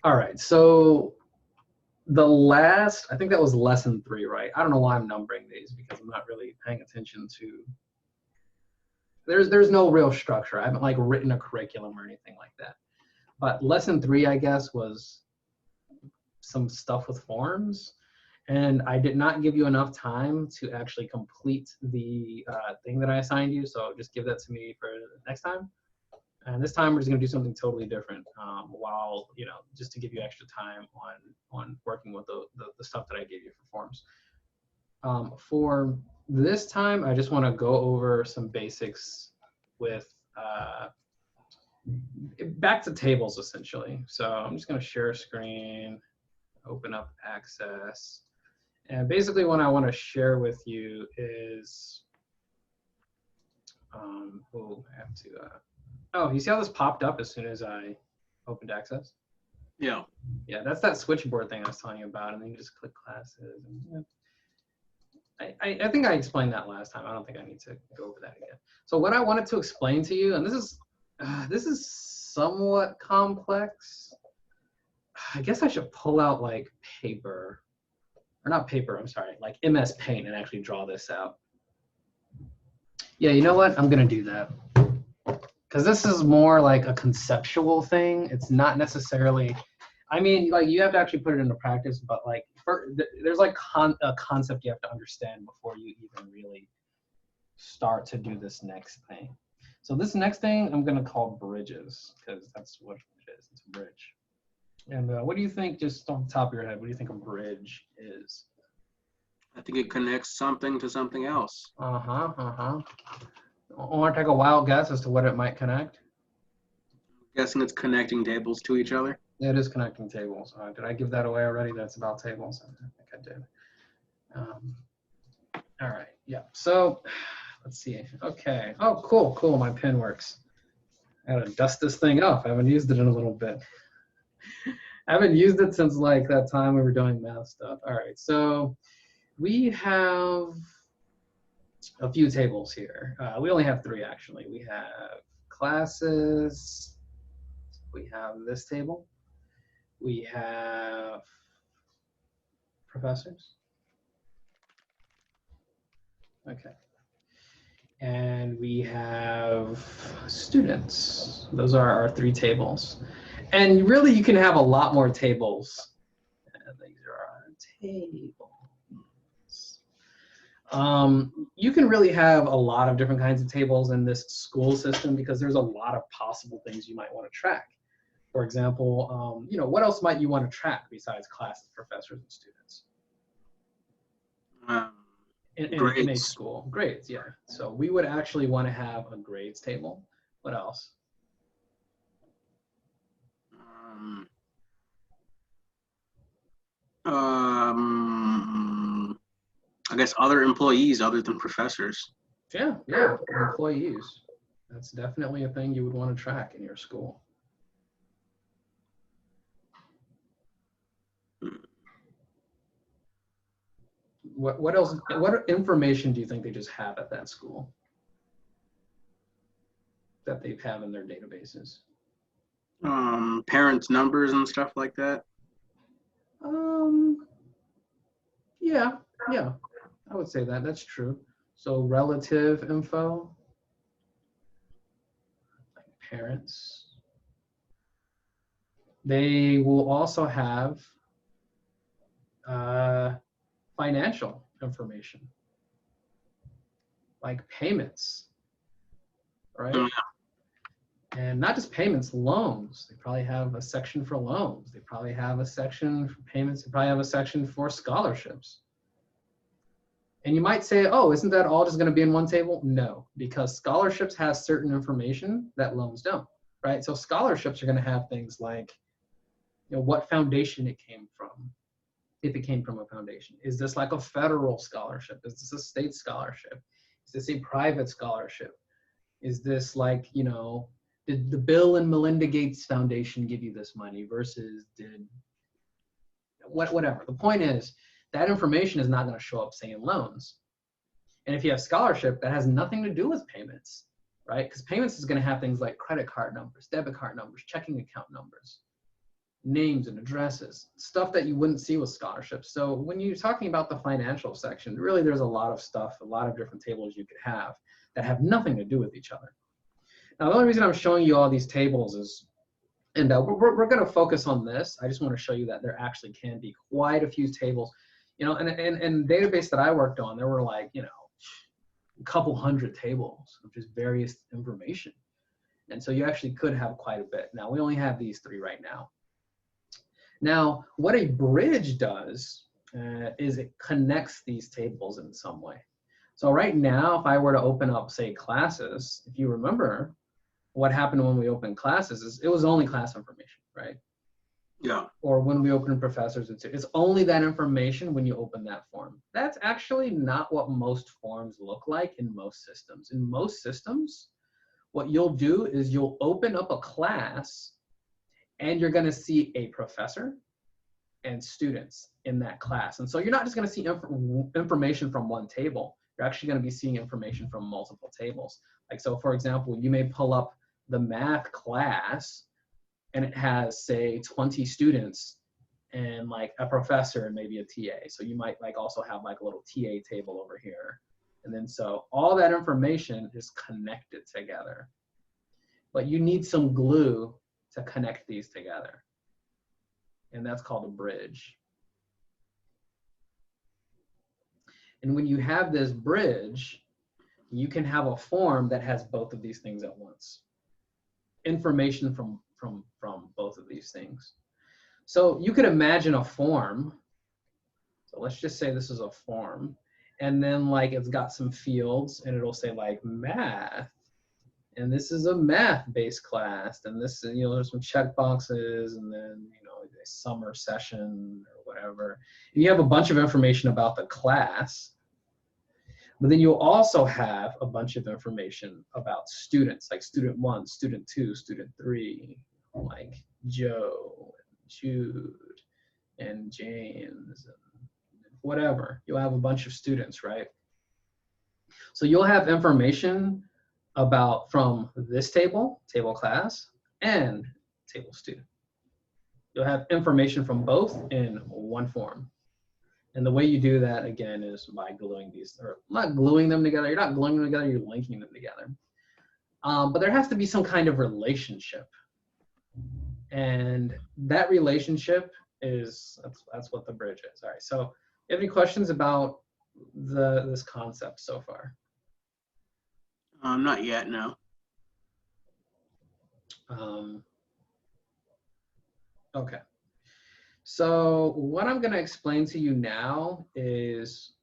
All right. So I think that was lesson 3, right? I don't know why I'm numbering these because I'm not really paying attention to. There's no real structure. I haven't like written a curriculum or anything like that. But lesson 3, I guess, was some stuff with forms, and I did not give you enough time to actually complete the thing that I assigned you. So just give that to me for next time. And this time we're just gonna do something totally different, while, just to give you extra time on working with the stuff that I gave you for forms. For this time, I just wanna go over some basics with, back to tables essentially. So I'm just gonna share a screen, open up Access. And basically what I wanna share with you is, I have to, oh, you see how this popped up as soon as I opened Access? Yeah. Yeah, that's that switchboard thing I was telling you about, and then you just click classes. And, I think I explained that last time. I don't think I need to go over that again. So what I wanted to explain to you, and this is somewhat complex. I guess I should pull out like paper, or not paper, I'm sorry, like MS Paint and actually draw this out. Yeah, you know what? I'm gonna do that. Because this is more like a conceptual thing. It's not necessarily, I mean, like you have to actually put it into practice, but like there's like a concept you have to understand before you even really start to do this next thing. So this next thing I'm gonna call bridges, because that's what it is. It's a bridge. And what do you think, just off the top of your head, what do you think a bridge is? I think it connects something to something else. Uh-huh, uh-huh. Want to take a wild guess as to what it might connect? I'm guessing it's connecting tables to each other. It is connecting tables. Did I give that away already? That's about tables. I think I did. All right. Yeah. So let's see. Okay. Oh, cool. Cool. My pen works. I gotta dust this thing off. I haven't used it in a little bit. I haven't used it since like that time we were doing math stuff. All right. So we have a few tables here. We only have 3 actually. We have classes. We have this table. We have professors. Okay. And we have students. Those are our 3 tables. And really, you can have a lot more tables. These are our tables. You can really have a lot of different kinds of tables in this school system because there's a lot of possible things you might want to track. For example, what else might you want to track besides classes, professors, and students? In a school, grades, yeah. So we would actually want to have a grades table. What else? I guess other employees other than professors. Yeah, employees. That's definitely a thing you would want to track in your school. What else? What information do you think they just have at that school that they have in their databases? Parents' numbers and stuff like that. Yeah, I would say that. That's true. So relative info, like parents. They will also have financial information, like payments, right? And not just payments, loans. They probably have a section for loans. They probably have a section for payments. They probably have a section for scholarships. And you might say, oh, isn't that all just going to be in one table? No, because scholarships has certain information that loans don't, right? So scholarships are going to have things like, what foundation it came from, if it came from a foundation. Is this like a federal scholarship? Is this a state scholarship? Is this a private scholarship? Is this like, did the Bill and Melinda Gates Foundation give you this money versus did whatever. The point is that information is not going to show up, say, in loans. And if you have scholarship, that has nothing to do with payments, right? Because payments is going to have things like credit card numbers, debit card numbers, checking account numbers. names and addresses, stuff that you wouldn't see with scholarships. So when you're talking about the financial section, really there's a lot of stuff, a lot of different tables you could have that have nothing to do with each other. Now, the only reason I'm showing you all these tables is, and we're going to focus on this. I just want to show you that there actually can be quite a few tables. You know, and database that I worked on, there were like, you know, a couple hundred tables of just various information. And so you actually could have quite a bit. Now, we only have these three right now. Now, what a bridge does is it connects these tables in some way. So right now, if I were to open up, say, classes, if you remember, what happened when we opened classes is it was only class information, right? Yeah. Or when we open professors, it's only that information when you open that form. That's actually not what most forms look like in most systems. In most systems, what you'll do is you'll open up a class and you're going to see a professor and students in that class. And so you're not just going to see information from one table. You're actually going to be seeing information from multiple tables. Like, so for example, you may pull up the math class and it has, say, 20 students and like a professor and maybe a TA. So you might like also have like a little TA table over here. And then so all that information is connected together. But you need some glue to connect these together. And that's called a bridge. And when you have this bridge, you can have a form that has both of these things at once. Information from both of these things. So you could imagine a form. So let's just say this is a form. And then like it's got some fields and it'll say like math. And this is a math-based class. And this, you know, there's some check boxes and then, you know, a summer session or whatever. And you have a bunch of information about the class. But then you'll also have a bunch of information about students, like student 1, student 2, student 3, like Joe, and Jude, and James, and whatever. You'll have a bunch of students, right? So you'll have information about from this table, table class, and table student. You'll have information from both in one form. And the way you do that, again, is by gluing these, or not gluing them together. You're not gluing them together, you're linking them together. But there has to be some kind of relationship. And that relationship is, that's what the bridge is. All right, so you have any questions about this concept so far? Not yet, no. Okay. So what I'm going to explain to you now is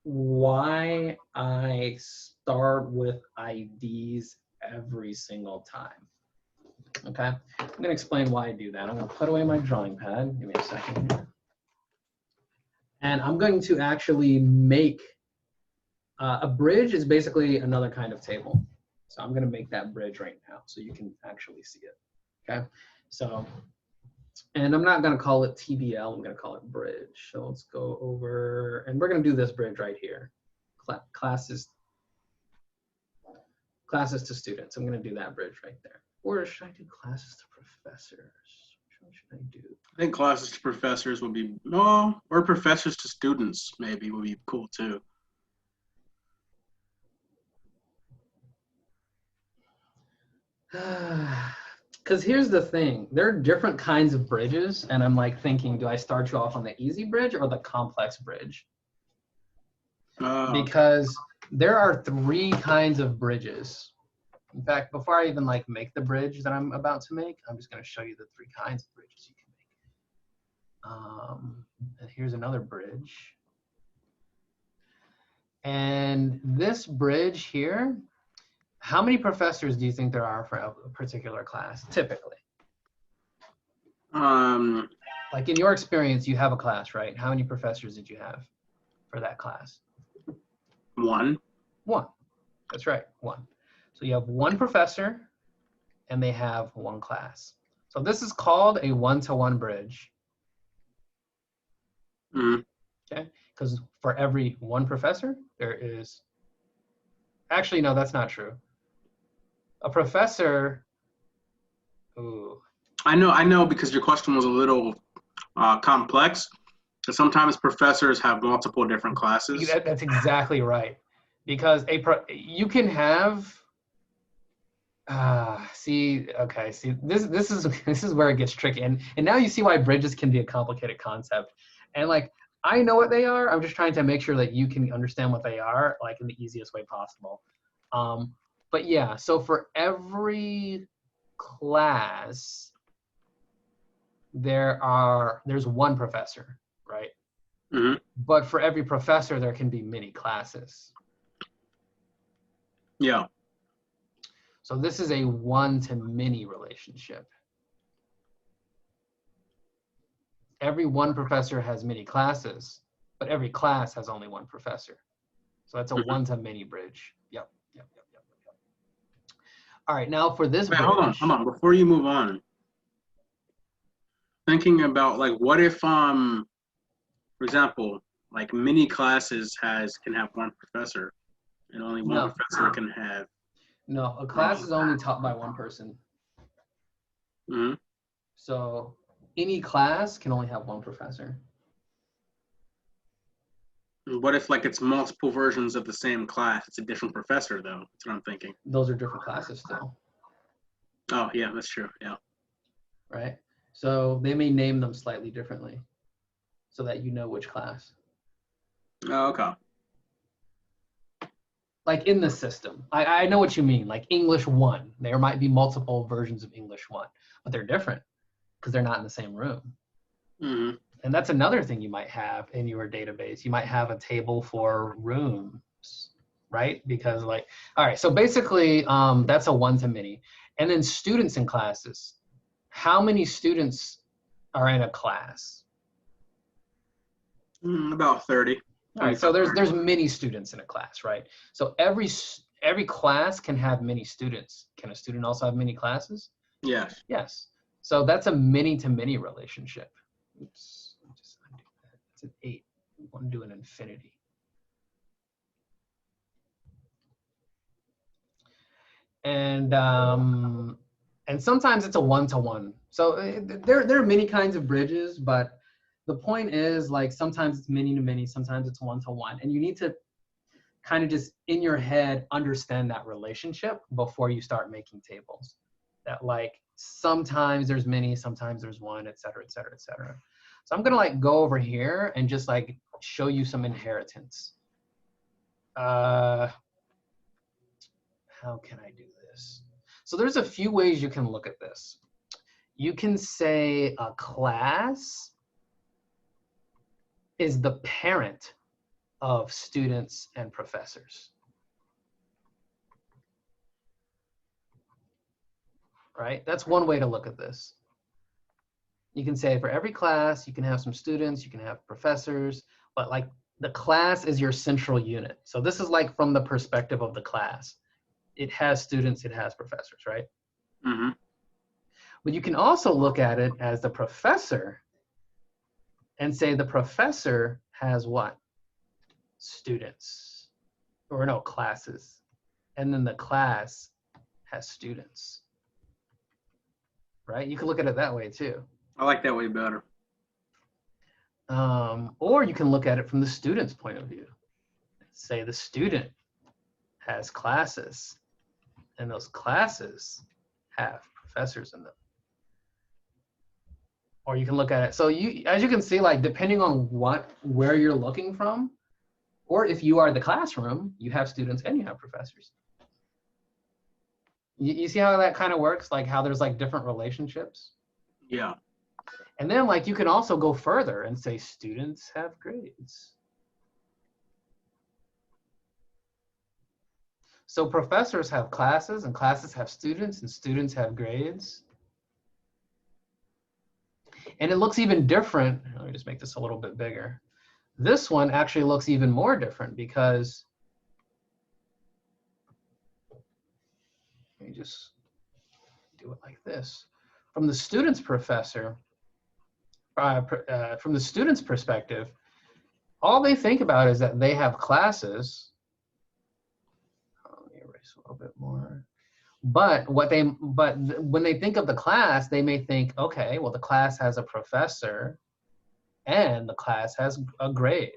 why I start with IDs every single time. Okay, I'm going to explain why I do that. I'm going to put away my drawing pad. Give me a second here. And I'm going to actually make a bridge is basically another kind of table. So I'm going to make that bridge right now so you can actually see it. Okay, so. And I'm not going to call it TBL, I'm going to call it bridge. So let's go over, and we're going to do this bridge right here. Classes to students. I'm going to do that bridge right there. Or should I do classes to professors? What should I do? I think classes to professors would be, oh, or professors to students maybe would be cool too. Because here's the thing, there are different kinds of bridges, and I'm like thinking, do I start you off on the easy bridge or the complex bridge? Because there are 3 kinds of bridges. In fact, before I even like make the bridge that I'm about to make, I'm just going to show you the 3 kinds of bridges you can make. And here's another bridge. And this bridge here, how many professors do you think there are for a particular class, typically? Like in your experience, you have a class, right? How many professors did you have for that class? 1. 1. That's right, 1. So you have 1 professor, and they have 1 class. So this is called a 1-to-1 bridge. Mm. Okay, because for every 1 professor, there is, actually, no, that's not true. A professor, ooh. I know because your question was a little complex. So sometimes professors have multiple different classes. That's exactly right. Because you can have, see, this is this is where it gets tricky. And now you see why bridges can be a complicated concept. And like, I know what they are. I'm just trying to make sure that you can understand what they are, like in the easiest way possible. But yeah, so for every class, there's one professor, right? Hmm. But for every professor, there can be many classes. Yeah. So this is a one-to-many relationship. Every one professor has many classes, but every class has only one professor. So that's a Mhm. one-to-many bridge. Yep. All right, now for this Wait, bridge. hold on. Before you move on, thinking about like, what if, for example, like many classes can have one professor, and only one No, professor can have. no, a class is only taught by one person. Hmm. So any class can only have one professor. What if like it's multiple versions of the same class? It's a different professor though. That's what I'm thinking. Those are different classes still, Oh yeah, that's true. Yeah. right? So they may name them slightly differently so that you know which class. Oh, okay. Like in the system, I know what you mean. Like English 1, there might be multiple versions of English 1, but they're different because they're not in the same room. Hmm. And that's another thing you might have in your database. You might have a table for rooms, right? Because like, all right, so basically that's a one-to-many. And then students in classes. How many students are in a class? About 30. All right, so there's many students in a class, right? So every class can have many students. Can a student also have many classes? Yes. Yes. So that's a many-to-many relationship. Oops, just undo that. It's an 8. We want to do an infinity. And sometimes it's a one-to-one. So there are many kinds of bridges, but the point is like sometimes it's many-to-many, sometimes it's one-to-one, and you need to kind of just in your head understand that relationship before you start making tables. That like sometimes there's many, sometimes there's one, et cetera, et cetera, et cetera. So I'm gonna like go over here and just like show you some inheritance. How can I do this? So there's a few ways you can look at this. You can say a class is the parent of students and professors. Right? That's one way to look at this. You can say for every class, you can have some students, you can have professors, but like the class is your central unit. So this is like from the perspective of the class. It has students, it has professors, right? Hmm. But you can also look at it as the professor and say the professor has what? Students, or no, classes. And then the class has students, right? You can look at it that way too. I like that way better. Or you can look at it from the student's point of view. Say the student has classes, and those classes have professors in them. Or you can look at it. So as you can see, like depending on where you're looking from, or if you are the classroom, you have students and you have professors. You see how that kind of works? Like how there's like different relationships? Yeah. And then like you can also go further and say students have grades. So professors have classes and classes have students and students have grades. And it looks even different. Let me just make this a little bit bigger. This one actually looks even more different because, let me just do it like this. From the student's perspective, all they think about is that they have classes. Let me erase a little bit more. But when they think of the class, they may think, okay, well, the class has a professor and the class has a grade.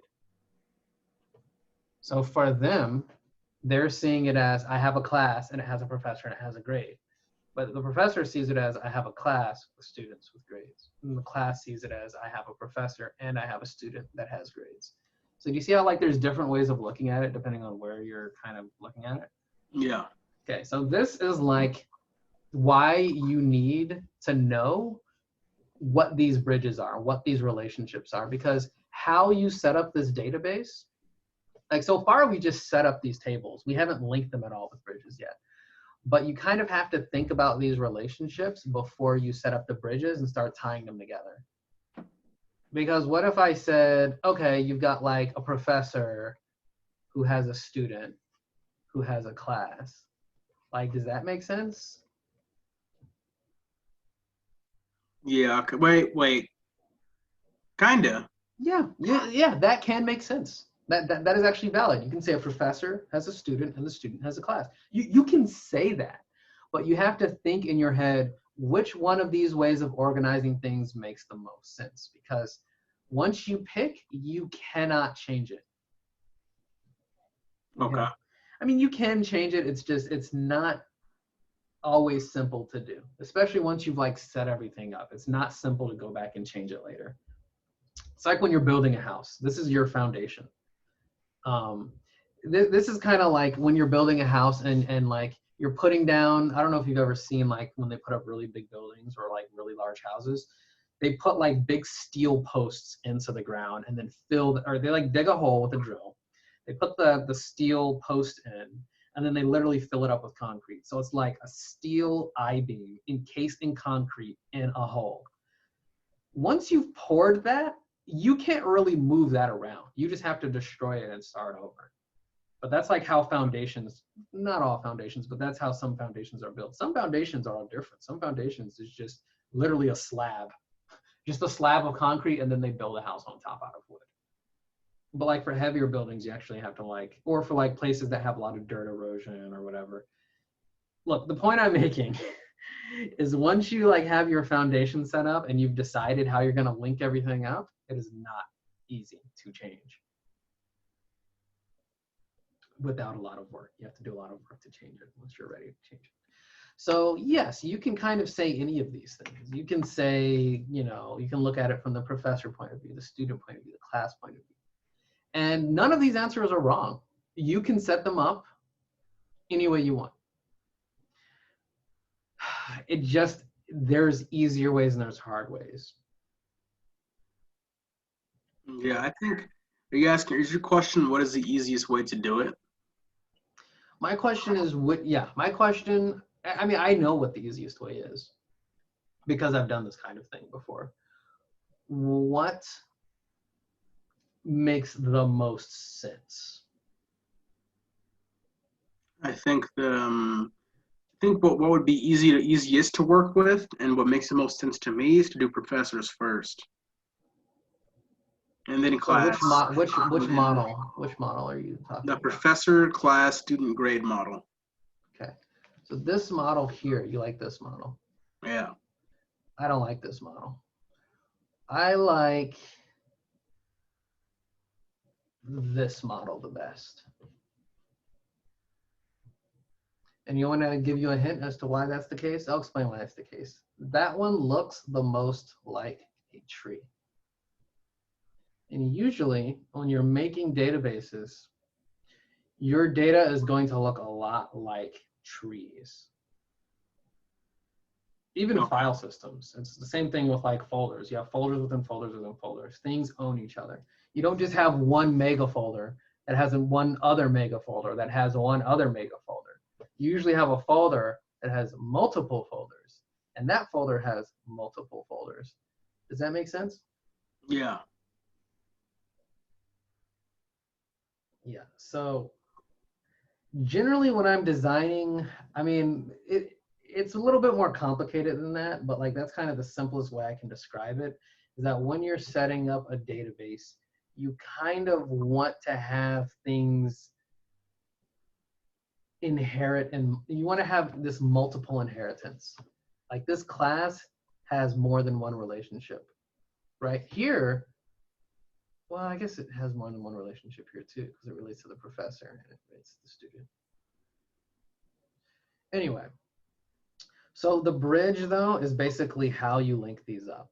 So for them, they're seeing it as I have a class and it has a professor and it has a grade. But the professor sees it as I have a class with students with grades. And the class sees it as I have a professor and I have a student that has grades. So do you see how like there's different ways of looking at it depending on where you're kind of looking at it? Yeah. Okay, so this is like why you need to know what these bridges are, what these relationships are, because how you set up this database, like so far we just set up these tables. We haven't linked them at all with bridges yet. But you kind of have to think about these relationships before you set up the bridges and start tying them together. Because what if I said, okay, you've got like a professor who has a student who has a class. Like, does that make sense? Yeah. Okay. Wait. Kinda. Yeah, that can make sense. That is actually valid. You can say a professor has a student and the student has a class. You can say that, but you have to think in your head which one of these ways of organizing things makes the most sense, because once you pick, you cannot change it. Okay. I mean, you can change it. It's not always simple to do, especially once you've like set everything up. It's not simple to go back and change it later. It's like when you're building a house. This is your foundation. This is kind of like when you're building a house and like you're putting down, I don't know if you've ever seen like when they put up really big buildings or like really large houses, they put like big steel posts into the ground and then or they like dig a hole with a drill. They put the steel post in and then they literally fill it up with concrete. So it's like a steel I-beam encased in concrete in a hole. Once you've poured that, you can't really move that around. You just have to destroy it and start over. But that's like how foundations, not all foundations, but that's how some foundations are built. Some foundations are all different. Some foundations is just literally a slab, just a slab of concrete, and then they build a house on top out of wood. But like for heavier buildings, you actually have to like, or for like places that have a lot of dirt erosion or whatever. Look, the point I'm making is once you like have your foundation set up and you've decided how you're going to link everything up, it is not easy to change without a lot of work. You have to do a lot of work to change it once you're ready to change it. So yes, you can kind of say any of these things. You can say, you know, you can look at it from the professor point of view, the student point of view, the class point of view. And none of these answers are wrong. You can set them up any way you want. It just, there's easier ways and there's hard ways. Yeah, I think, are you asking, is your question, what is the easiest way to do it? My question is, my question, I mean, I know what the easiest way is because I've done this kind of thing before. What makes the most sense? I think what would be easiest to work with and what makes the most sense to me is to do professors first. And then class. So which model are you talking about? The professor, class, student grade model. Okay. So this model here, you like this model? Yeah. I don't like this model. I like this model the best. And you want to give you a hint as to why that's the case? I'll explain why that's the case. That one looks the most like a tree. And usually when you're making databases, your data is going to look a lot like trees. Even file systems, it's the same thing with like folders. You have folders within folders within folders. Things own each other. You don't just have one mega folder that has one other mega folder that has one other mega folder. You usually have a folder that has multiple folders, and that folder has multiple folders. Does that make sense? Yeah. Yeah, so generally when I'm designing, I mean, it's a little bit more complicated than that, but like that's kind of the simplest way I can describe it, is that when you're setting up a database, you kind of want to have things inherit, and you want to have this multiple inheritance. Like this class has more than one relationship. Right here, well, I guess it has more than one relationship here too, because it relates to the professor and it relates to the student. Anyway, so the bridge though is basically how you link these up.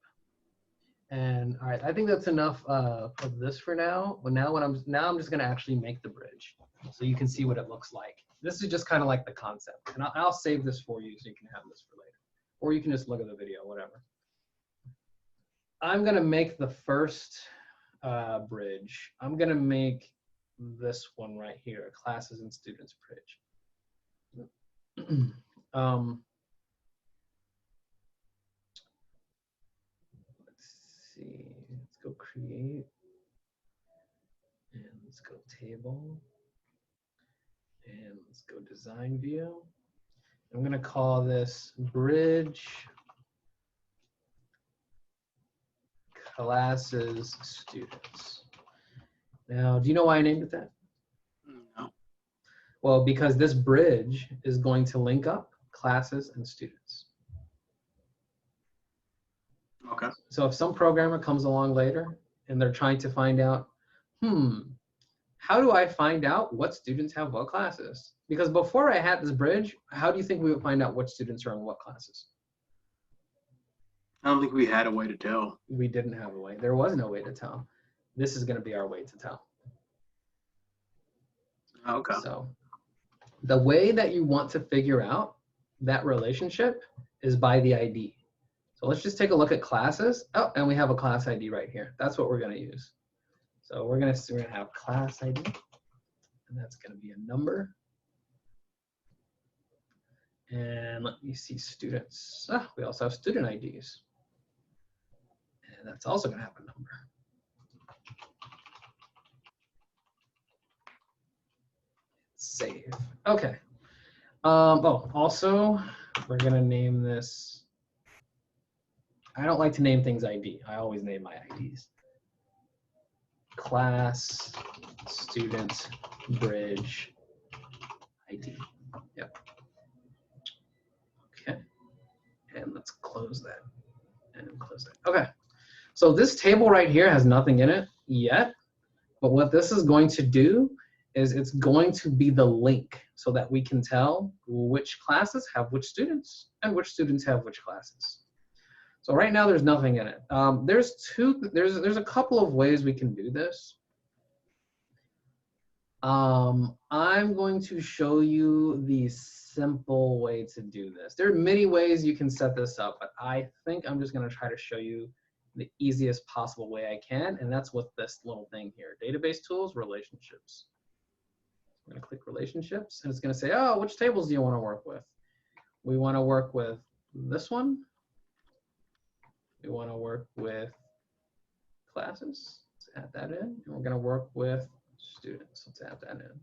And all right, I think that's enough of this for now. But now I'm just gonna actually make the bridge, so you can see what it looks like. This is just kind of like the concept, and I'll save this for you so you can have this for later, or you can just look at the video, whatever. I'm gonna make the first bridge. I'm gonna make this one right here, classes and students bridge. Let's see, let's go create, and let's go table, and let's go design view. I'm gonna call this bridge classes students. Now, do you know why I named it that? No. Well, because this bridge is going to link up classes and students. Okay. So if some programmer comes along later and they're trying to find out, how do I find out what students have what classes? Because before I had this bridge, how do you think we would find out what students are in what classes? I don't think we had a way to tell. We didn't have a way. There was no way to tell. This is going to be our way to tell. Okay. So the way that you want to figure out that relationship is by the ID. So let's just take a look at classes. Oh, and we have a class ID right here. That's what we're going to use. So we're going to have class ID, and that's going to be a number. And let me see students. We also have student IDs. And that's also going to have a number. Save. Okay. Also, we're going to name this. I don't like to name things ID. I always name my IDs. Class, student, bridge, ID. Yep. Okay. And let's close that. And close that. Okay. So this table right here has nothing in it yet. But what this is going to do is it's going to be the link so that we can tell which classes have which students and which students have which classes. So right now there's nothing in it. There's a couple of ways we can do this. I'm going to show you the simple way to do this. There are many ways you can set this up, but I think I'm just going to try to show you the easiest possible way I can, and that's with this little thing here, database tools, relationships. I'm going to click relationships, and it's going to say, oh, which tables do you want to work with? We want to work with this one. We want to work with classes. Let's add that in. And we're going to work with students. Let's add that in.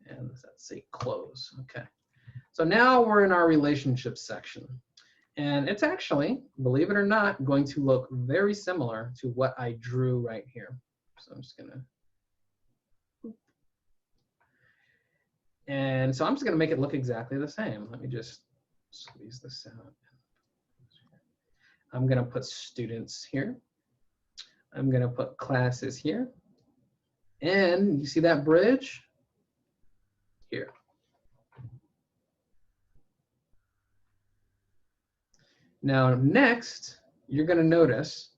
And let's say close. Okay. So now we're in our relationships section. And it's actually, believe it or not, going to look very similar to what I drew right here. So I'm just going to. And so I'm just going to make it look exactly the same. Let me just squeeze this out. I'm going to put students here. I'm going to put classes here. And you see that bridge? Here. Now, next, you're going to notice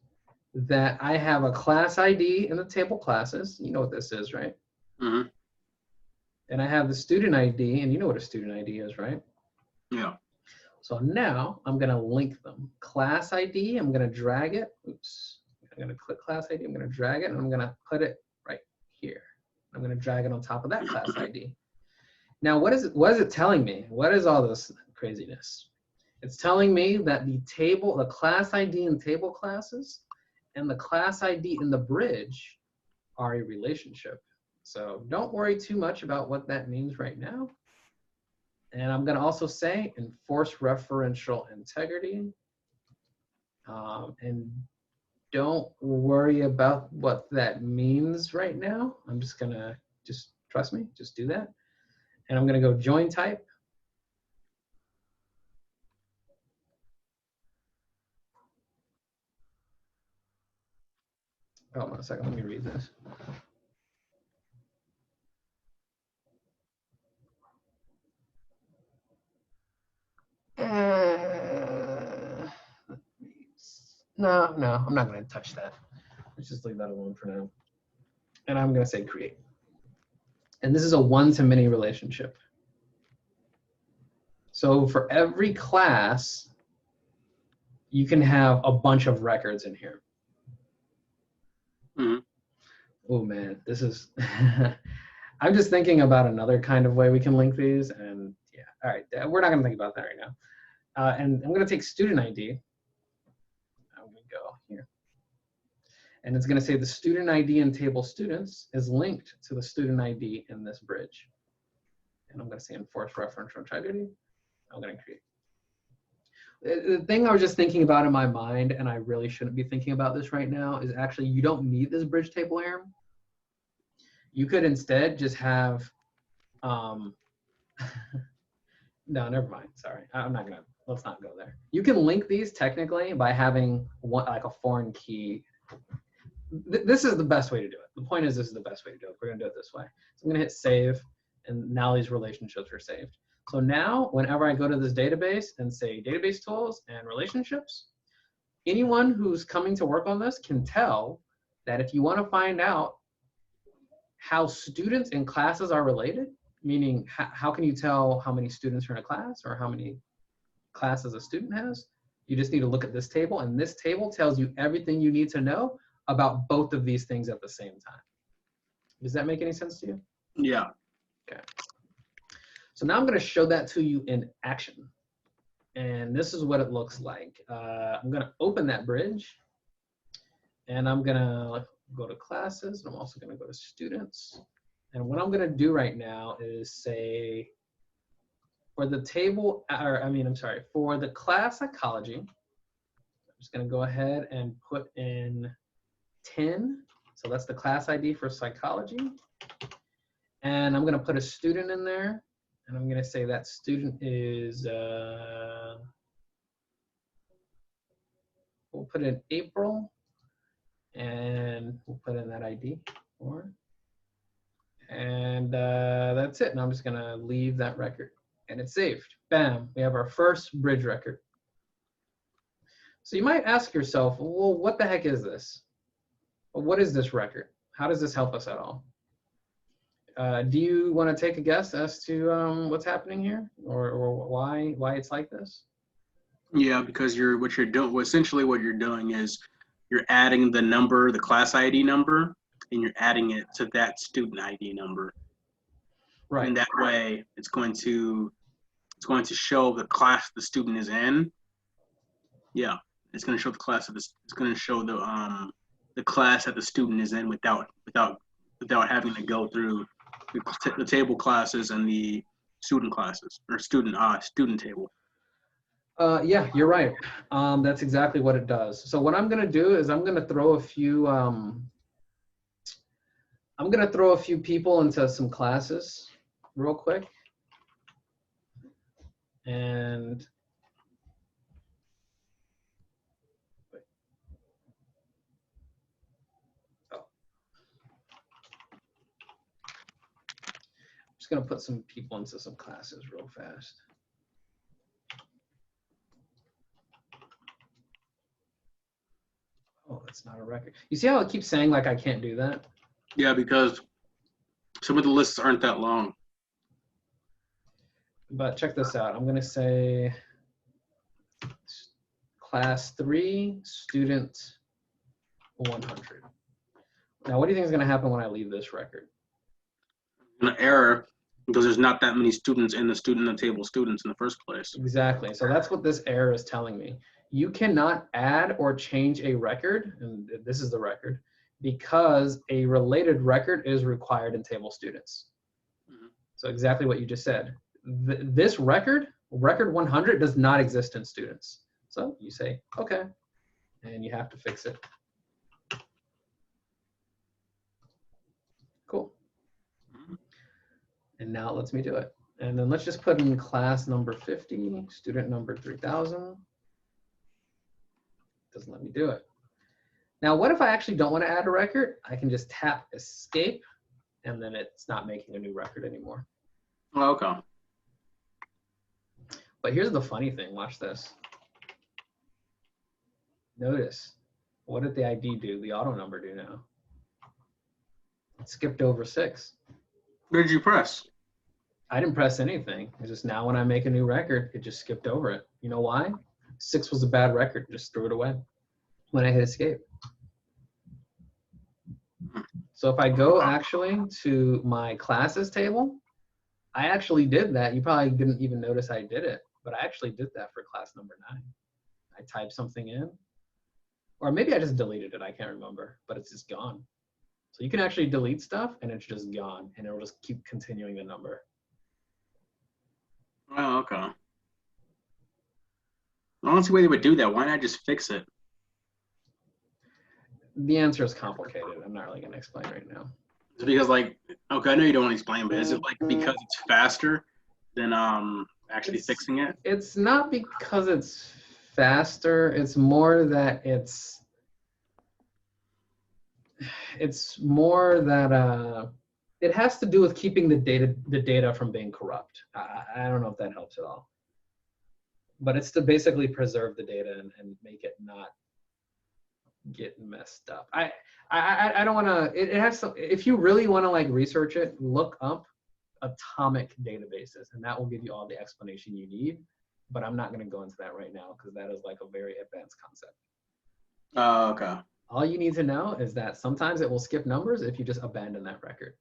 that I have a class ID in the table classes. You know what this is, right? Mm-hmm. And I have the student ID, and you know what a student ID is, right? Yeah. So now I'm going to link them. Class ID, I'm going to drag it. Oops. I'm going to click class ID. I'm going to drag it, and I'm going to put it right here. I'm going to drag it on top of that class ID. Now, what is it telling me? What is all this craziness? It's telling me that the class ID in table classes and the class ID in the bridge are a relationship. So don't worry too much about what that means right now. And I'm going to also say enforce referential integrity. And don't worry about what that means right now. I'm just going to trust me, just do that. And I'm going to go join type. Hold on a second, let me read this. No, I'm not going to touch that. Let's just leave that alone for now. And I'm going to say create. And this is a one-to-many relationship. So for every class, you can have a bunch of records in here. Mm-hmm. Oh man, this is, I'm just thinking about another kind of way we can link these. And yeah, all right, we're not going to think about that right now. And I'm going to take student ID. I'm going to go here. And it's going to say the student ID in table students is linked to the student ID in this bridge. And I'm going to say enforce referential integrity. I'm going to create. The thing I was just thinking about in my mind, and I really shouldn't be thinking about this right now, is actually you don't need this bridge table here. You could instead just have, no, never mind. Sorry, I'm not gonna. Let's not go there. You can link these technically by having one like a foreign key. This is the best way to do it. The point is, this is the best way to do it. We're gonna do it this way. So I'm gonna hit save, and now these relationships are saved. So now, whenever I go to this database and say database tools and relationships, anyone who's coming to work on this can tell that if you want to find out how students and classes are related, meaning how can you tell how many students are in a class or how many classes a student has, you just need to look at this table, and this table tells you everything you need to know about both of these things at the same time. Does that make any sense to you? Yeah. Okay. So now I'm going to show that to you in action. And this is what it looks like. I'm going to open that bridge, and I'm going to go to classes, and I'm also going to go to students. And what I'm going to do right now is say, for the table, for the class psychology, I'm just going to go ahead and put in 10. So that's the class ID for psychology. And I'm going to put a student in there. And I'm going to say that student is, we'll put in April. And we'll put in that ID. And that's it. And I'm just going to leave that record. And it's saved. Bam. We have our first bridge record. So you might ask yourself, well, what the heck is this? Well, what is this record? How does this help us at all? Do you want to take a guess as to what's happening here, or why it's like this? Yeah, because essentially what you're doing is you're adding the number, the class ID number, and you're adding it to that student ID number. Right. And that way, it's going to show the class the student is in. Yeah, it's going to show the class that it's going to show the class that the student is in without having to go through the table classes and the student classes or student table. Yeah, you're right. That's exactly what it does. So what I'm going to do is I'm going to throw a few people into some classes real quick. And I'm just going to put some people into some classes real fast. Oh, that's not a record. You see how it keeps saying like I can't do that? Yeah, because some of the lists aren't that long. But check this out. I'm going to say class 3, student 100. Now, what do you think is going to happen when I leave this record? An error because there's not that many students in the table students in the first place. Exactly. So that's what this error is telling me. You cannot add or change a record, and this is the record, because a related record is required in table students. Mm-hmm. So exactly what you just said. This record 100, does not exist in students. So you say, okay, and you have to fix it. Cool. And now it lets me do it. And then let's just put in class number 50, student number 3000. Doesn't let me do it. Now, what if I actually don't want to add a record? I can just tap escape, and then it's not making a new record anymore. Oh, okay. But here's the funny thing. Watch this. Notice, what did the ID do, the auto number do now? It skipped over 6. Where did you press? I didn't press anything. It's just now when I make a new record, it just skipped over it. You know why? 6 was a bad record. Just threw it away when I hit escape. So if I go actually to my classes table, I actually did that. You probably didn't even notice I did it, but I actually did that for class number 9. I typed something in, or maybe I just deleted it. I can't remember, but it's just gone. So you can actually delete stuff and it's just gone, and it'll just keep continuing the number. Oh, okay. I don't see why they would do that. Why not just fix it? The answer is complicated. I'm not really going to explain right now. Is it because, like, okay, I know you don't want to explain, but is it like because it's faster than actually fixing it? It's not because it's faster. It's more that it's more that it has to do with keeping the data from being corrupt. I don't know if that helps at all, but it's to basically preserve the data and make it not get messed up. I don't want to. It has to. If you really want to like research it, look up atomic databases, and that will give you all the explanation you need. But I'm not going to go into that right now because that is like a very advanced concept. Oh, okay. All you need to know is that sometimes it will skip numbers if you just abandon that record,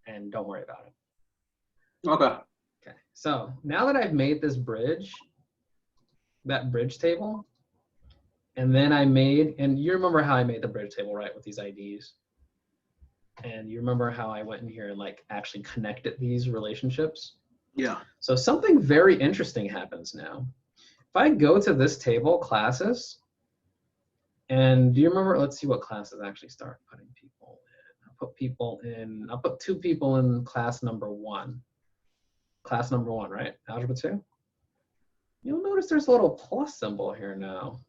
and don't worry about it. Okay. Okay. So now that I've made this bridge, that bridge table. And then I made, and you remember how I made the bridge table, right, with these IDs? And you remember how I went in here and like actually connected these relationships? Yeah. So something very interesting happens now. If I go to this table, classes, and do you remember, let's see what classes actually start putting people in. I'll put 2 people in class number 1. Class number 1, right? Algebra 2. You'll notice there's a little plus symbol here now.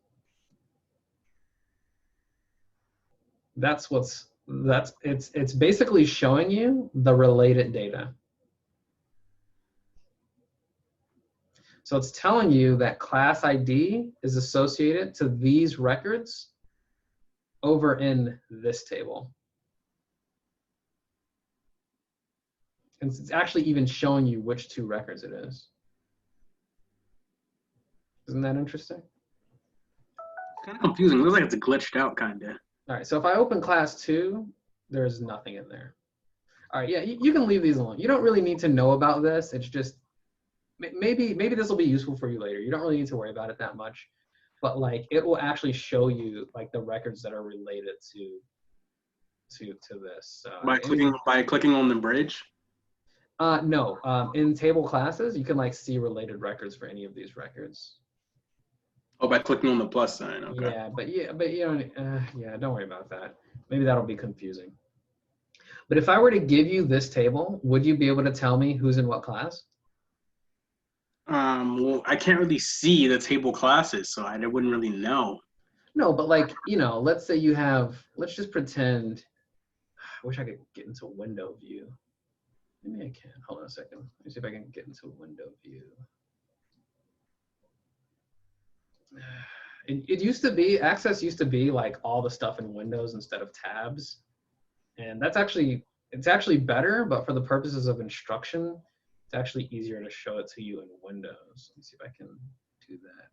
It's basically showing you the related data. So it's telling you that class ID is associated to these records over in this table. And it's actually even showing you which 2 records it is. Isn't that interesting? Kind of confusing. It looks like it's glitched out, kind of. All right, so if I open class 2, there's nothing in there. All right, yeah, you can leave these alone. You don't really need to know about this. It's just, maybe this will be useful for you later. You don't really need to worry about it that much. But like, it will actually show you like the records that are related to this. By clicking on the bridge? No, in table classes, you can like see related records for any of these records. Oh, by clicking on the plus sign. Okay. Yeah, but you don't. Yeah, don't worry about that. Maybe that'll be confusing. But if I were to give you this table, would you be able to tell me who's in what class? Well, I can't really see the table classes, so I wouldn't really know. No, but like, let's say you have, let's just pretend, I wish I could get into window view. Maybe I can. Hold on a second. Let me see if I can get into window view. It used to be, Access used to be like all the stuff in Windows instead of tabs. And it's actually better, but for the purposes of instruction, it's actually easier to show it to you in Windows. Let me see if I can do that.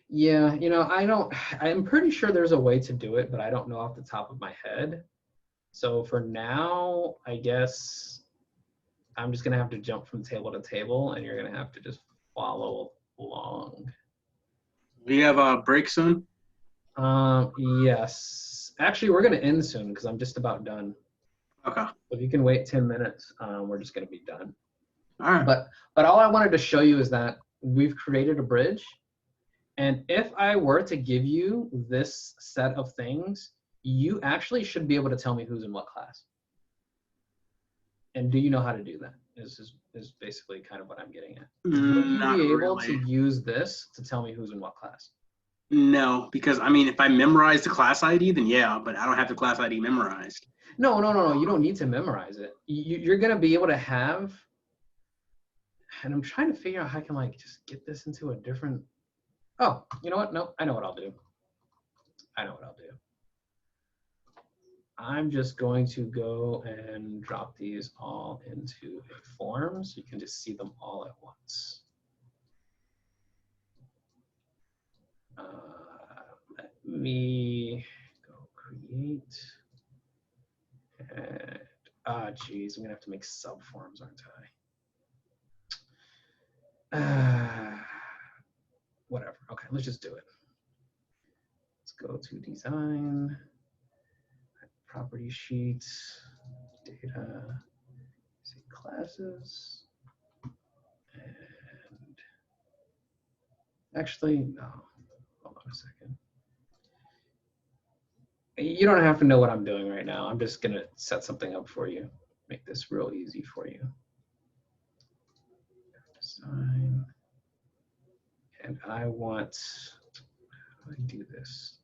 Yeah, I'm pretty sure there's a way to do it, but I don't know off the top of my head. So for now, I guess I'm just gonna have to jump from table to table, and you're gonna have to just follow along. Do you have a break soon? Yes. Actually, we're gonna end soon because I'm just about done. Okay. If you can wait 10 minutes, we're just gonna be done. All right. But all I wanted to show you is that we've created a bridge. And if I were to give you this set of things, you actually should be able to tell me who's in what class. And do you know how to do that? Is basically kind of what I'm getting at. Would you Not be able to really. use this to tell me who's in what class? No, because I mean, if I memorize the class ID, then yeah, but I don't have the class ID memorized. No. You don't need to memorize it. You're gonna be able to have. And I'm trying to figure out how I can like just get this into a different. Oh, you know what? No, I know what I'll do. I'm just going to go and drop these all into a form so you can just see them all at once. Let me go create. And, geez, I'm gonna have to make subforms, aren't I? Whatever, okay, let's just do it. Let's go to design, property sheets, data, see classes, and actually, no, hold on a second. You don't have to know what I'm doing right now. I'm just gonna set something up for you. Make this real easy for you. Design. And I want, how do I do this?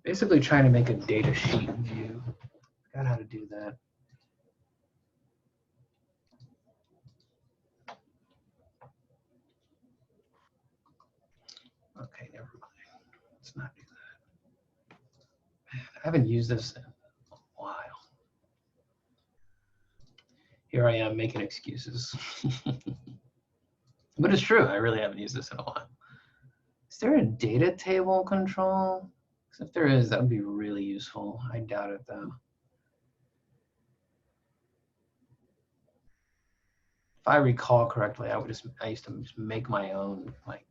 Basically trying to make a data sheet view. Forgot how to do that. Okay, never mind. Let's not do that. I haven't used this in a while. Here I am making excuses. But it's true, I really haven't used this in a while. Is there a data table control? If there is, that would be really useful. I doubt it though. If I recall correctly, I used to just make my own, like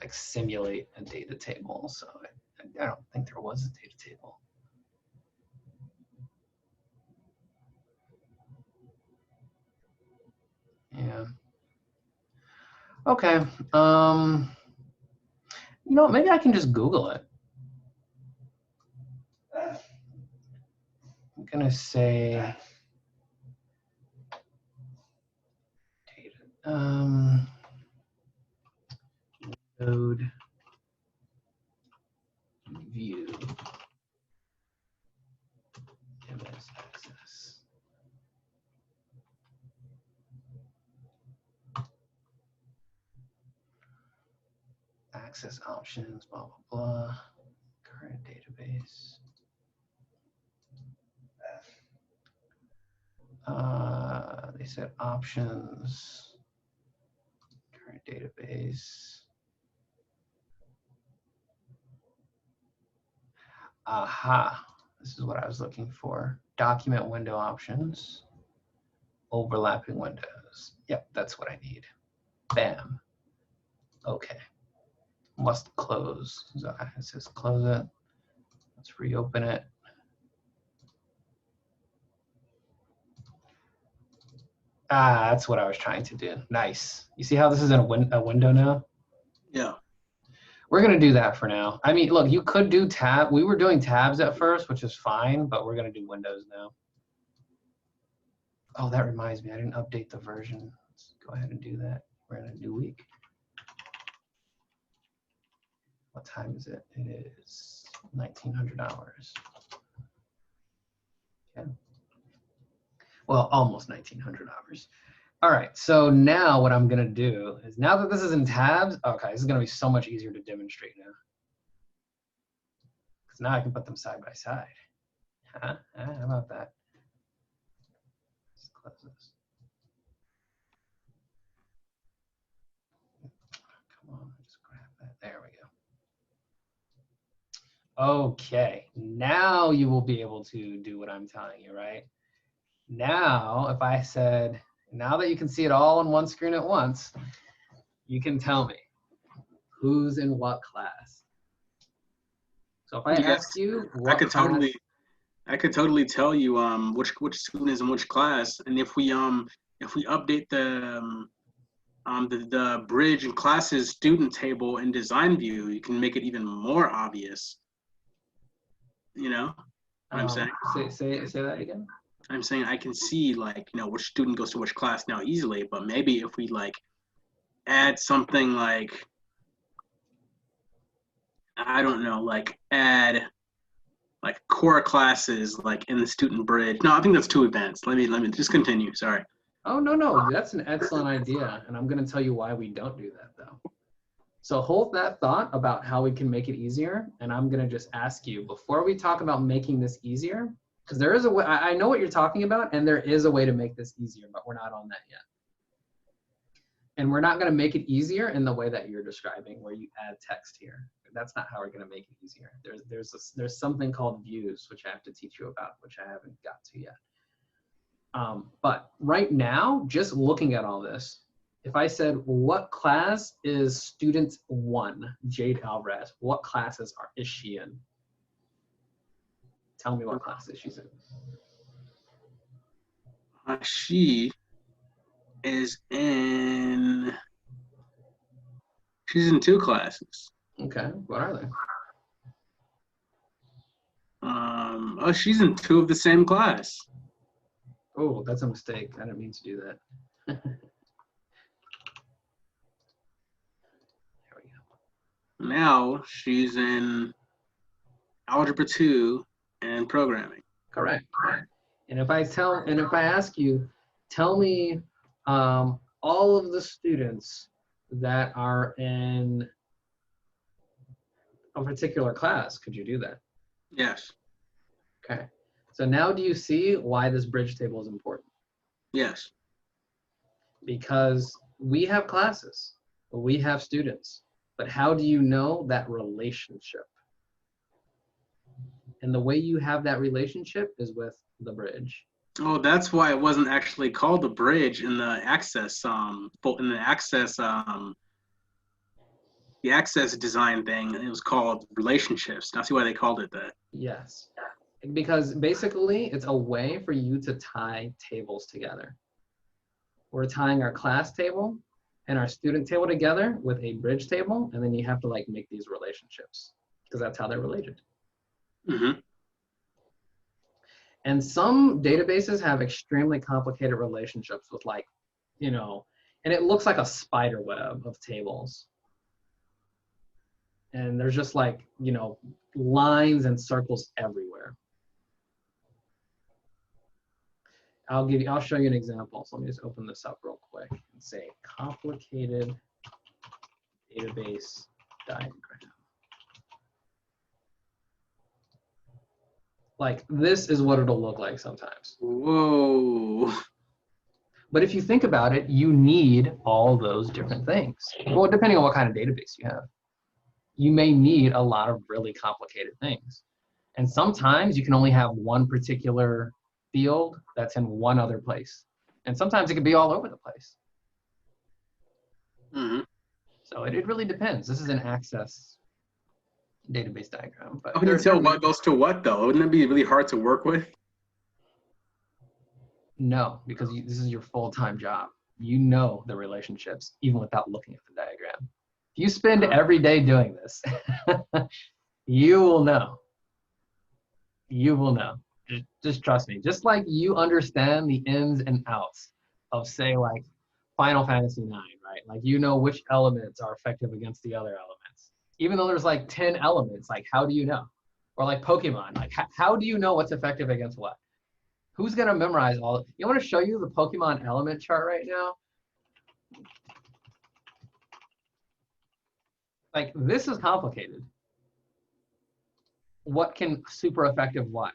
simulate a data table. So I don't think there was a data table. Yeah. Okay. You know, maybe I can just Google it. I'm gonna say data. Node view MS access. Access options, blah, blah, blah. Current database. They said options, current database. Aha, this is what I was looking for. Document window options, overlapping windows. Yep, that's what I need. Bam. Okay. Must close. So it says close it. Let's reopen it. That's what I was trying to do. Nice. You see how this is in a window now? Yeah. We're going to do that for now. I mean, look, you could do tab. We were doing tabs at first, which is fine, but we're going to do windows now. Oh, that reminds me. I didn't update the version. Let's go ahead and do that. We're in a new week. What time is it? It is 1900 hours. Okay. Well, almost 1900 hours. All right, so now what I'm gonna do is, now that this is in tabs, okay, this is gonna be so much easier to demonstrate now. Because now I can put them side by side. How about that? Let's close this. Come on, just grab that. There we go. Okay, now you will be able to do what I'm telling you, right? Now, if I said, now that you can see it all on one screen at once, you can tell me. who's in what class. So if I Yes, ask you I what could class, totally tell you which student is in which class, and if we update the bridge and classes student table in design view, you can make it even more obvious. You know what I'm saying? say that again. I'm saying I can see like which student goes to which class now easily, but maybe if we like add something like I don't know, like add like core classes like in the student bridge. No, I think that's too advanced. Let me just continue. Sorry. Oh, no, that's an excellent idea. And I'm going to tell you why we don't do that, though. So hold that thought about how we can make it easier. And I'm going to just ask you, before we talk about making this easier, because there is a way, I know what you're talking about, and there is a way to make this easier, but we're not on that yet. And we're not going to make it easier in the way that you're describing, where you add text here. That's not how we're going to make it easier. There's something called views, which I have to teach you about, which I haven't got to yet. But right now, just looking at all this, if I said, what class is student 1, Jade Alvarez, what classes is she in? Tell me what classes she's in. She's in 2 classes. Okay, what are they? She's in 2 of the same class. Oh, that's a mistake. I didn't mean to do that. There we go. Now she's in Algebra 2 and programming. Correct. And if I ask you, tell me all of the students that are in a particular class, could you do that? Yes. Okay. So now do you see why this bridge table is important? Yes. Because we have classes, we have students, but how do you know that relationship? And the way you have that relationship is with the bridge. Oh, that's why it wasn't actually called the bridge in the access the access design thing. It was called relationships. That's why they called it that. Yes. Because basically it's a way for you to tie tables together. We're tying our class table and our student table together with a bridge table, and then you have to like make these relationships because that's how they're related. Mm-hmm. And some databases have extremely complicated relationships with like, and it looks like a spider web of tables. And there's just like, lines and circles everywhere. I'll show you an example. So let me just open this up real quick and say complicated database diagram. Like this is what it'll look like sometimes. Whoa. But if you think about it, you need all those different things. Well, depending on what kind of database you have. You may need a lot of really complicated things. And sometimes you can only have one particular field that's in one other place. And sometimes it can be all over the place. Mm-hmm. So it really depends. This is an access database diagram. But How can you tell what goes to what, though? Wouldn't it be really hard to work with? No, because this is your full-time job. You know the relationships, even without looking at the diagram. If you spend every day doing this, you will know. You will know. Just trust me. Just like you understand the ins and outs of, say, like Final Fantasy IX, right? Like you know which elements are effective against the other elements. Even though there's like 10 elements, like how do you know? Or like Pokemon, like how do you know what's effective against what? Who's gonna memorize all? You want to show you the Pokemon element chart right now? Like this is complicated. What can super effective what?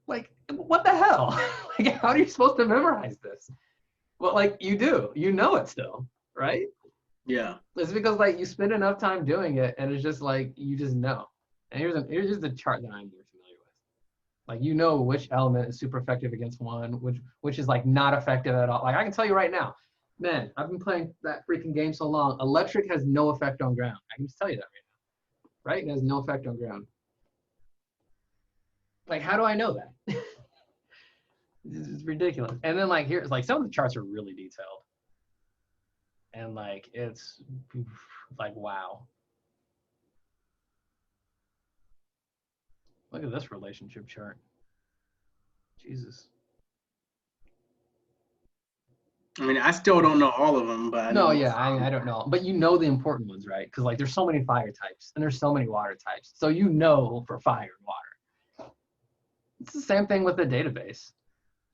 Like what the hell? Like how are you supposed to memorize this? Well, like you do, you know it still, right? Yeah. It's because like you spend enough time doing it, and it's just like you just know. And here's just the chart that I'm more familiar with. Like you know which element is super effective against one, which is like not effective at all. Like I can tell you right now, Man, I've been playing that freaking game so long. Electric has no effect on ground. I can just tell you that right now. Right? It has no effect on ground. Like, how do I know that? It's ridiculous. And then like here's like some of the charts are really detailed. And like it's like wow. Look at this relationship chart. Jesus. I mean, I still don't know all of them, but I No, know yeah, I don't know. But you know the important ones, right? Because like there's so many fire types and there's so many water types. So you know for fire and water. It's the same thing with the database.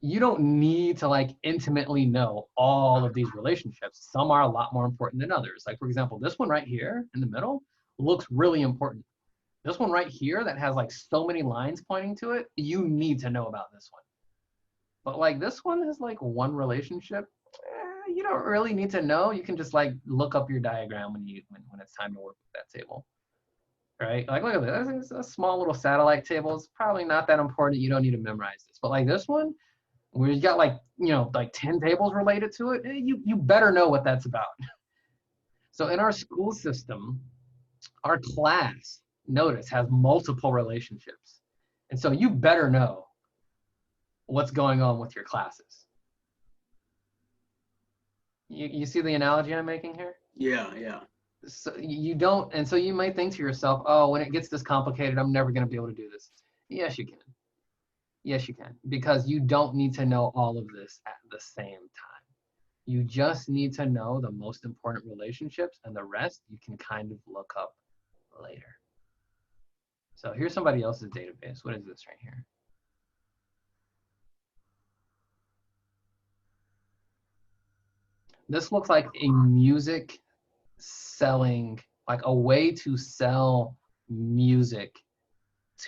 You don't need to like intimately know all of these relationships. Some are a lot more important than others. Like for example, this one right here in the middle looks really important. This one right here that has like so many lines pointing to it, you need to know about this one. But like this one has like one relationship. You don't really need to know. You can just like look up your diagram when it's time to work with that table. Right? Like look at this. It's a small little satellite table. It's probably not that important. You don't need to memorize this. But like this one, where you got like, you know, like 10 tables related to it, you better know what that's about. So in our school system, our class, notice, has multiple relationships. And so you better know what's going on with your classes. You see the analogy I'm making here? Yeah. So you don't, and so you might think to yourself, oh, when it gets this complicated, I'm never going to be able to do this. Yes, you can. Yes, you can, because you don't need to know all of this at the same time. You just need to know the most important relationships, and the rest you can kind of look up later. So here's somebody else's database. What is this right here? This looks like a music selling, like a way to sell music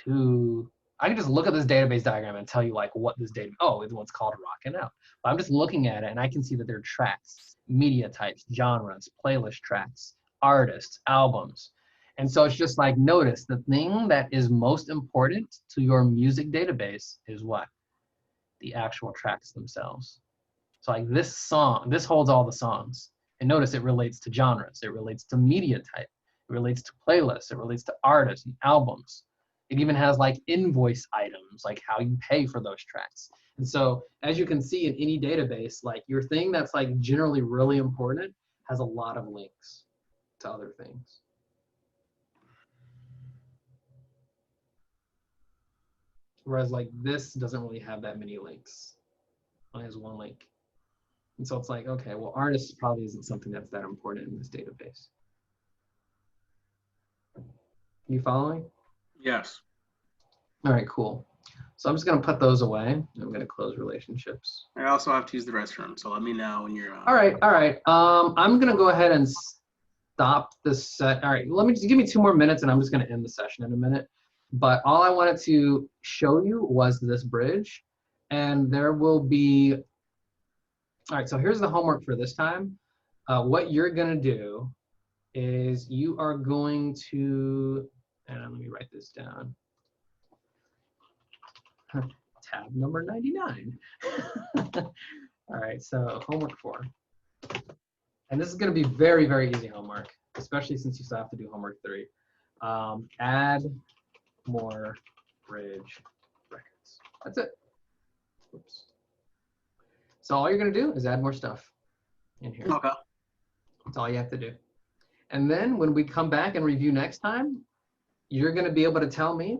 to, I can just look at this database diagram and tell you like what this data, oh, it's what's called Rockin' Out. But I'm just looking at it and I can see that there are tracks, media types, genres, playlist tracks, artists, albums. And so it's just like, notice the thing that is most important to your music database is what? The actual tracks themselves. So like this song, this holds all the songs. And notice it relates to genres, it relates to media type, it relates to playlists, it relates to artists and albums. It even has like invoice items, like how you pay for those tracks. And so as you can see in any database, like your thing that's like generally really important has a lot of links to other things. Whereas like this doesn't really have that many links. It only has one link. And so it's like, okay, well, artists probably isn't something that's that important in this database. You following? Yes. All right, cool. So I'm just gonna put those away. I'm gonna close relationships. I also have to use the restroom, so let me know when you're. All right. I'm gonna go ahead and stop this set. All right, let me just give me 2 more minutes, and I'm just gonna end the session in a minute. But all I wanted to show you was this bridge, and there will be. All right, so here's the homework for this time. What you're gonna do is you are going to, and let me write this down. Tab number 99. All right, so homework 4. And this is going to be very, very easy homework, especially since you still have to do homework 3. Add more bridge records. That's it. Oops. So all you're going to do is add more stuff in here. Okay. That's all you have to do. And then when we come back and review next time, you're going to be able to tell me,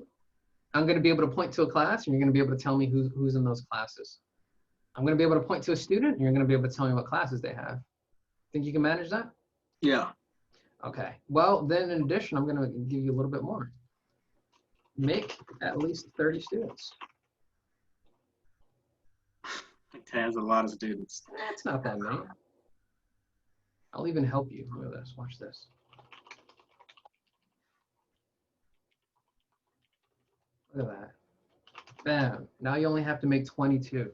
I'm going to be able to point to a class, and you're going to be able to tell me who's in those classes. I'm going to be able to point to a student, and you're going to be able to tell me what classes they have. Think you can manage that? Yeah. Okay. Well, then in addition, I'm going to give you a little bit more. Make at least 30 students. It has a lot of students. That's not that many. I'll even help you. Look at this. Watch this. Look at that. Bam. Now you only have to make 22.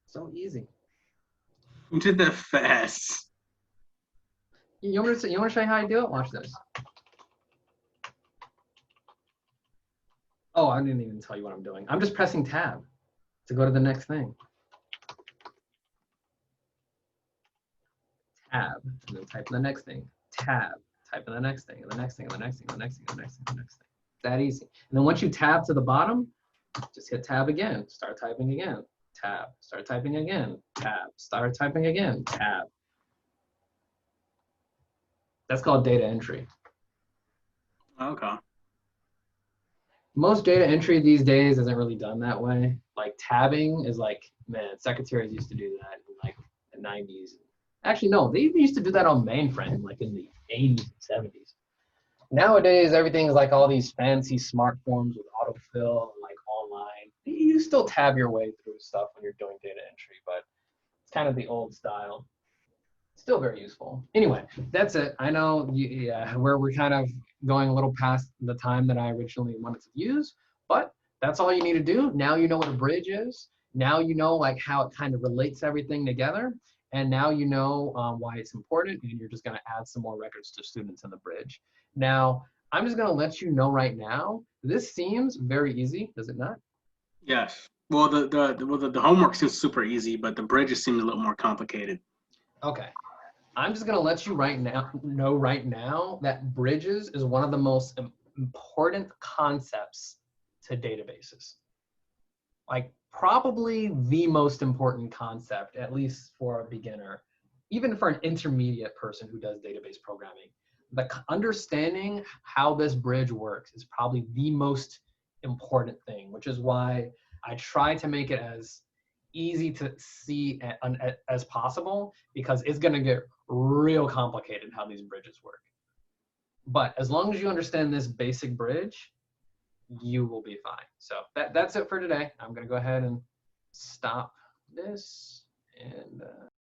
So easy. You did that fast. You want to show you how I do it? Watch this. Oh, I didn't even tell you what I'm doing. I'm just pressing tab to go to the next thing. tab, and then type in the next thing, tab, type in the next thing, and the next thing, and the next thing, and the next thing, and the next thing, and the next thing. That easy. And then once you tab to the bottom, just hit tab again, start typing again, tab, start typing again, tab, start typing again, tab. That's called data entry. Okay. Most data entry these days isn't really done that way. Like tabbing is like, man, secretaries used to do that in like the 90s. Actually, no, they used to do that on mainframe, like in the 80s and 70s. Nowadays, everything's like all these fancy smart forms with autofill and like online. You still tab your way through stuff when you're doing data entry, but it's kind of the old style. Still very useful. Anyway, that's it. I know yeah, we're kind of going a little past the time that I originally wanted to use, but that's all you need to do. Now you know what a bridge is. Now you know like how it kind of relates everything together. And now you know why it's important, and you're just going to add some more records to students in the bridge. Now, I'm just going to let you know right now, this seems very easy, does it not? Yes. Well, the homework seems super easy, but the bridges seem a little more complicated. Okay. I'm just going to let you know right now that bridges is one of the most important concepts to databases. Like probably the most important concept, at least for a beginner, even for an intermediate person who does database programming. The understanding how this bridge works is probably the most important thing, which is why I try to make it as easy to see as possible, because it's going to get real complicated how these bridges work. But as long as you understand this basic bridge, you will be fine. So that's it for today. I'm going to go ahead and stop this and